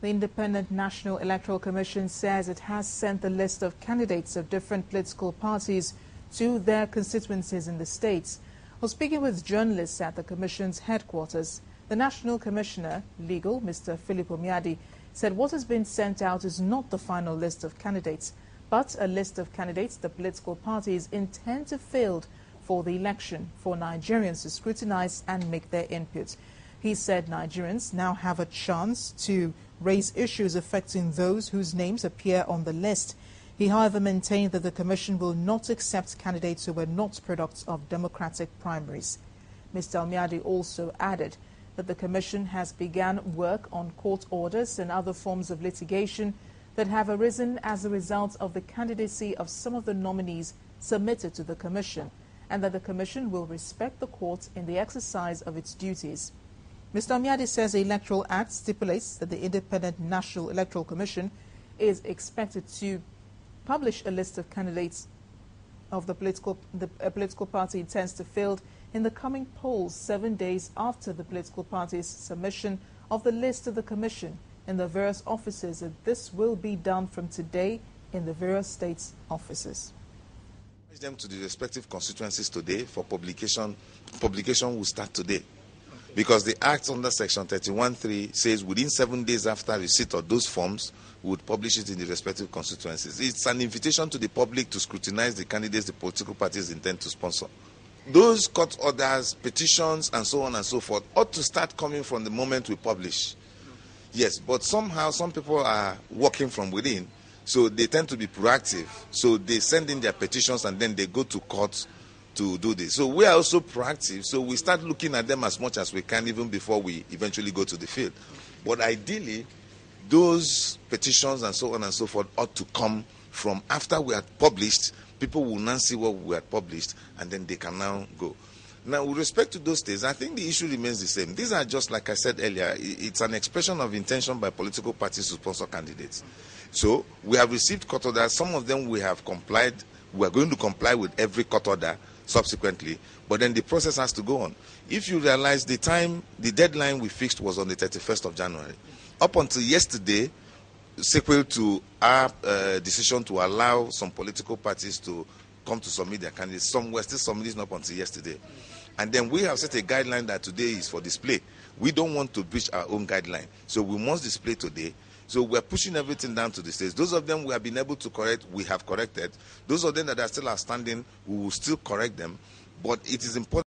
The Independent National Electoral Commission says it has sent the list of candidates of different political parties to their constituencies in the states. While speaking with journalists at the Commission's headquarters, the National Commissioner, Legal, Mr. Philip Omiadi, said what has been sent out is not the final list of candidates, but a list of candidates the political parties intend to field for the election for Nigerians to scrutinize and make their input. He said Nigerians now have a chance to raise issues affecting those whose names appear on the list. He, however, maintained that the Commission will not accept candidates who were not products of democratic primaries. Mr. Almiadi also added that the Commission has begun work on court orders and other forms of litigation that have arisen as a result of the candidacy of some of the nominees submitted to the Commission, and that the Commission will respect the court in the exercise of its duties. Mr. Almiadi says the Electoral Act stipulates that the Independent National Electoral Commission is expected to publish a list of candidates of the political party intends to field in the coming polls 7 days after the political party's submission of the list to the Commission in the various offices, and this will be done from today in the various states' offices. Them to the respective constituencies today for publication. Publication will start today, because the Act under Section 31(3) says within 7 days after receipt of those forms, we would publish it in the respective constituencies. It's an invitation to the public to scrutinize the candidates the political parties intend to sponsor. Those court orders, petitions, and so on and so forth ought to start coming from the moment we publish. Yes, but somehow some people are working from within, so they tend to be proactive. So they send in their petitions and then they go to court to do this. So we are also proactive, so we start looking at them as much as we can even before we eventually go to the field. But ideally, those petitions and so on and so forth ought to come from after we had published. People will now see what we had published, and then they can now go. Now, with respect to those states, I think the issue remains the same. These are just, like I said earlier, it's an expression of intention by political parties to sponsor candidates. So we have received court orders. Some of them we have complied. We are going to comply with every court order subsequently, but then the process has to go on. If you realize the deadline we fixed was on the 31st of January. Up until yesterday, sequel to our decision to allow some political parties to come to submit their candidates, some were still submitting up until yesterday. And then we have set a guideline that today is for display. We don't want to breach our own guideline, so we must display today. So we're pushing everything down to the states. Those of them we have been able to correct, we have corrected. Those of them that are still outstanding, we will still correct them. But it is important